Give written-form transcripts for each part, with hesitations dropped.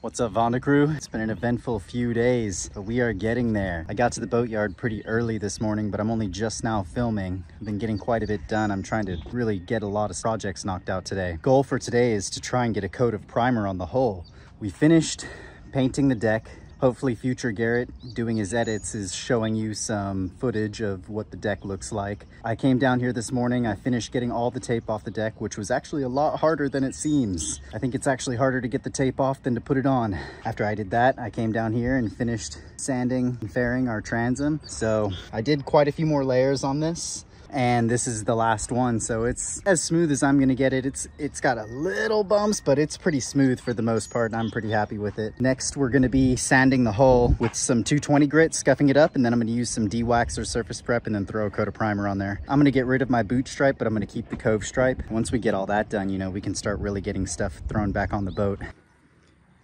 What's up, Vanda crew? It's been an eventful few days, but we are getting there. I got to the boatyard pretty early this morning, but I'm only just now filming. I've been getting quite a bit done. I'm trying to really get a lot of projects knocked out today. Goal for today is to try and get a coat of primer on the hull. We finished painting the deck. Hopefully future Garrett doing his edits is showing you some footage of what the deck looks like. I came down here this morning, I finished getting all the tape off the deck, which was actually a lot harder than it seems. I think it's actually harder to get the tape off than to put it on. After I did that, I came down here and finished sanding and fairing our transom. So I did quite a few more layers on this, and this is the last one, so it's as smooth as I'm gonna get it. It's got a little bumps, but it's pretty smooth for the most part, and I'm pretty happy with it. Next, we're gonna be sanding the hull with some 220 grit, scuffing it up, and then I'm gonna use some D-wax or surface prep and then throw a coat of primer on there. I'm gonna get rid of my boot stripe, but I'm gonna keep the cove stripe. Once we get all that done, you know, we can start really getting stuff thrown back on the boat.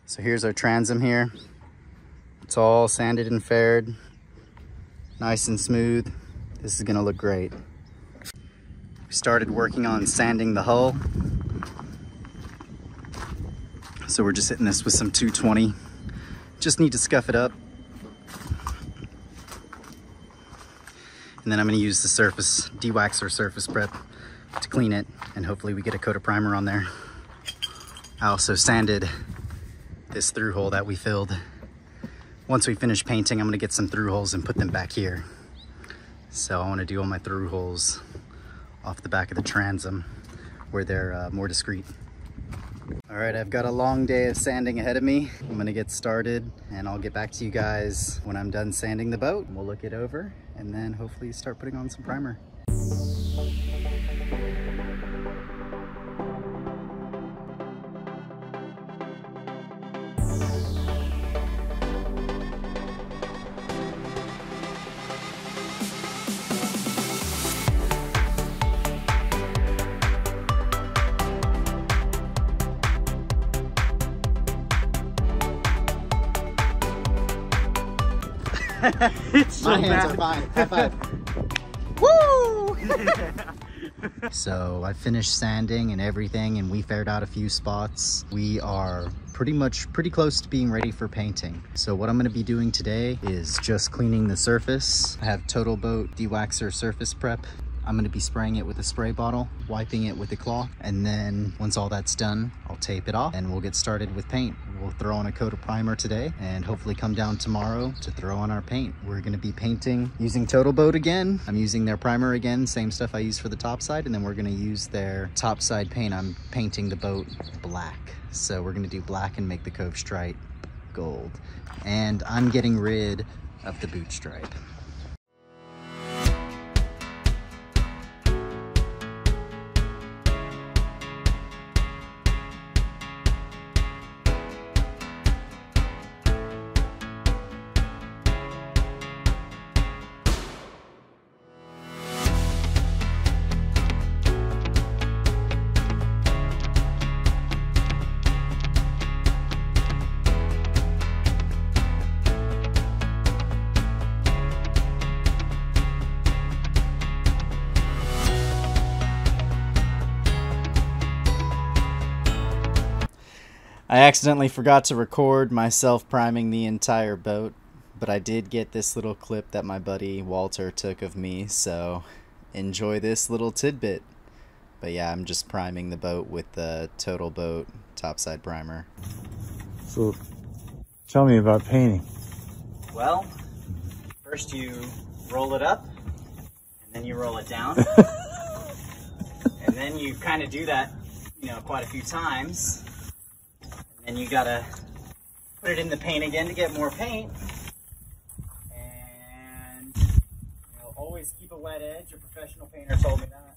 So here's our transom here. It's all sanded and faired, nice and smooth. This is gonna look great. We started working on sanding the hull. So we're just hitting this with some 220. Just need to scuff it up. And then I'm gonna use the surface D-wax or surface prep to clean it, and hopefully we get a coat of primer on there. I also sanded this through hole that we filled. Once we finish painting, I'm gonna get some through holes and put them back here. So I wanna do all my through holes off the back of the transom where they're more discreet. All right, I've got a long day of sanding ahead of me. I'm gonna get started and I'll get back to you guys when I'm done sanding the boat. We'll look it over and then hopefully start putting on some primer. It's so My hands bad. are fine. High five. Woo! So I finished sanding and everything, and we faired out a few spots. We are pretty close to being ready for painting. So what I'm going to be doing today is just cleaning the surface. I have Total Boat De-Waxer surface prep. I'm going to be spraying it with a spray bottle, wiping it with a cloth, and then once all that's done, I'll tape it off and we'll get started with paint. We'll throw on a coat of primer today and hopefully come down tomorrow to throw on our paint. We're going to be painting using Total Boat again. I'm using their primer again, same stuff I use for the topside, and then we're going to use their topside paint. I'm painting the boat black. So we're going to do black and make the cove stripe gold. And I'm getting rid of the boot stripe. I accidentally forgot to record myself priming the entire boat, but I did get this little clip that my buddy Walter took of me, so enjoy this little tidbit. But yeah, I'm just priming the boat with the Total Boat topside primer. So, tell me about painting. Well, first you roll it up, and then you roll it down. And then you kind of do that, you know, quite a few times. And you gotta put it in the paint again to get more paint. And, you know, always keep a wet edge. A professional painter told me that.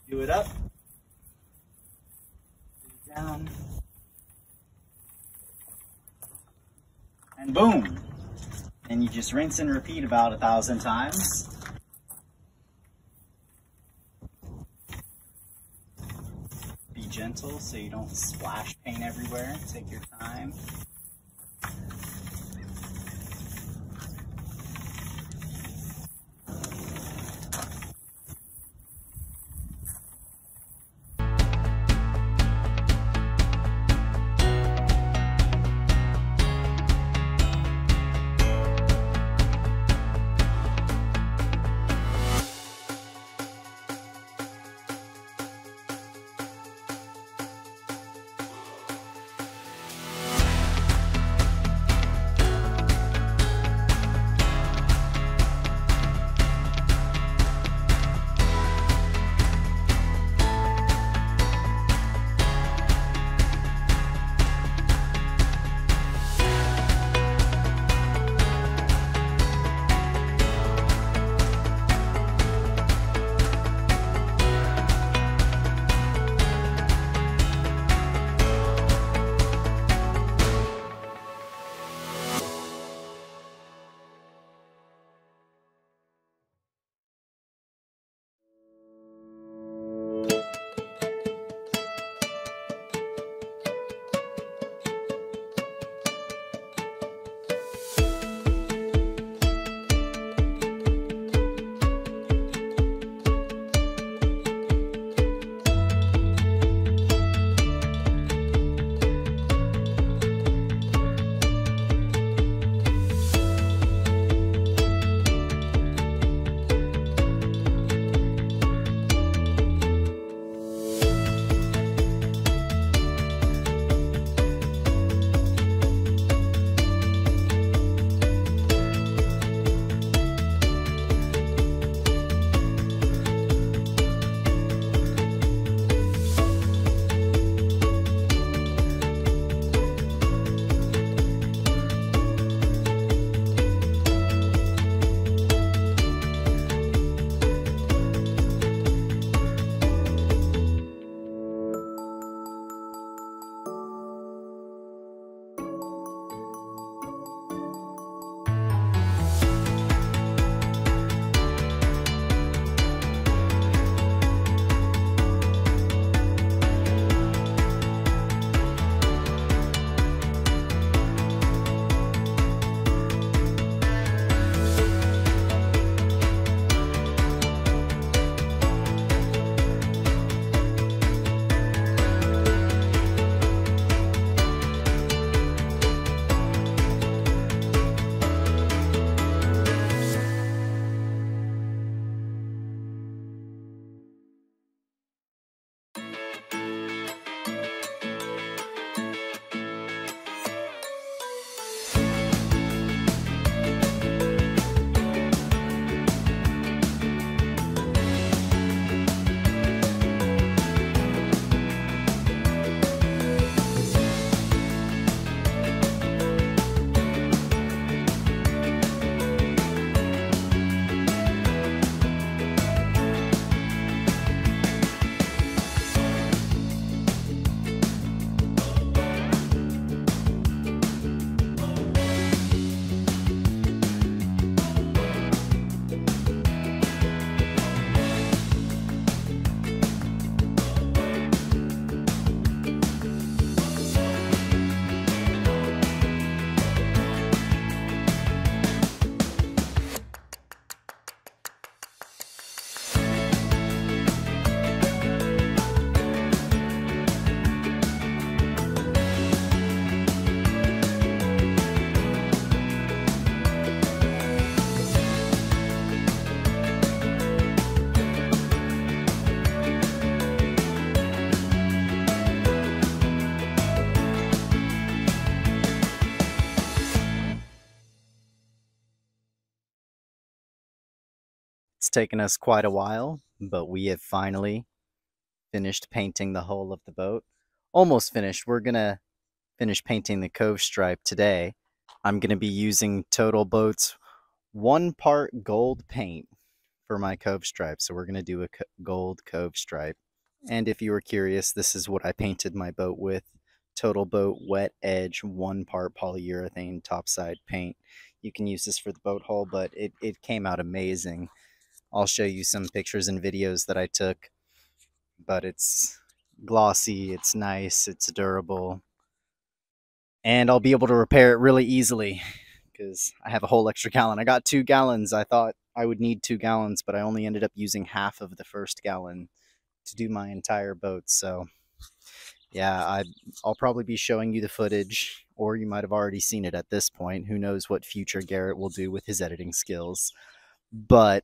Do it up, do it down, and boom. And you just rinse and repeat about 1,000 times. Be gentle so you don't splash paint everywhere. Take your time. taken us quite a while, but we have finally finished painting the hull of the boat. Almost finished. We're gonna finish painting the cove stripe today. I'm gonna be using Total Boat's 1-part gold paint for my cove stripe. So we're gonna do a gold cove stripe. And if you were curious, this is what I painted my boat with. Total Boat Wet Edge 1-part polyurethane topside paint. You can use this for the boat hull, but it came out amazing. I'll show you some pictures and videos that I took, but it's glossy, it's nice, it's durable, and I'll be able to repair it really easily because I have a whole extra gallon. I got 2 gallons. I thought I would need 2 gallons, but I only ended up using half of the first gallon to do my entire boat. So yeah, I'll probably be showing you the footage, or you might have already seen it at this point. Who knows what future Garrett will do with his editing skills. But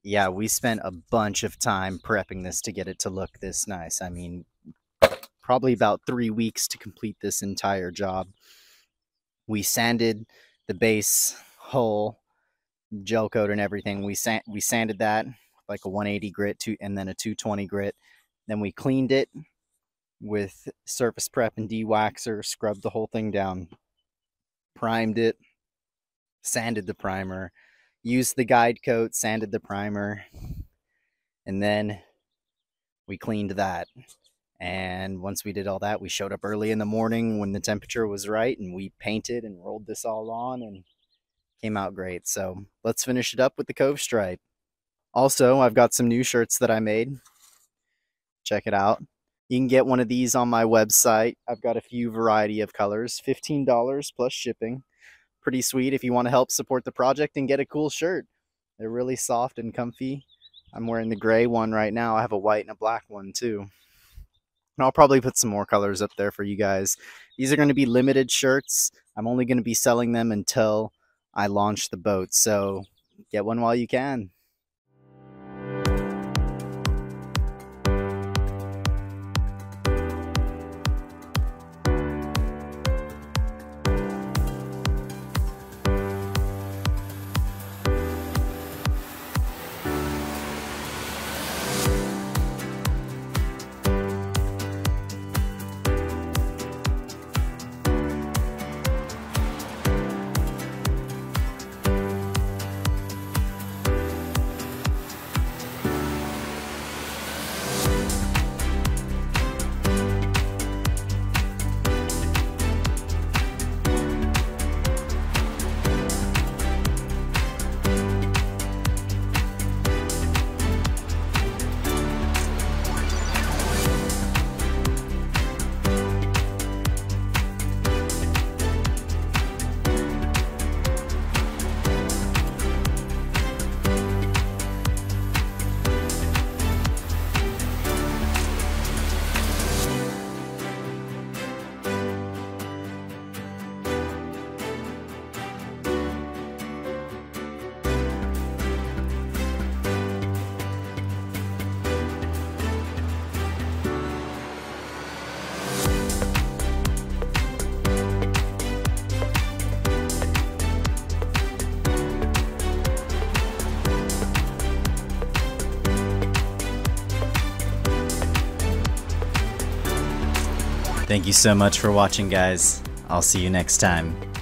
yeah, we spent a bunch of time prepping this to get it to look this nice. I mean, probably about 3 weeks to complete this entire job. We sanded the base hull, gel coat and everything. We sanded that like a 180 grit and then a 220 grit. Then we cleaned it with surface prep and de-waxer, scrubbed the whole thing down, primed it, sanded the primer, used the guide coat, sanded the primer, and then we cleaned that. And once we did all that, we showed up early in the morning when the temperature was right, and we painted and rolled this all on, and came out great. So let's finish it up with the cove stripe. Also, I've got some new shirts that I made. Check it out. You can get one of these on my website. I've got a few variety of colors, $15 plus shipping. Pretty sweet if you want to help support the project and get a cool shirt. They're really soft and comfy. I'm wearing the gray one right now. I have a white and a black one too. And I'll probably put some more colors up there for you guys. These are going to be limited shirts. I'm only going to be selling them until I launch the boat. So get one while you can. Thank you so much for watching, guys. I'll see you next time.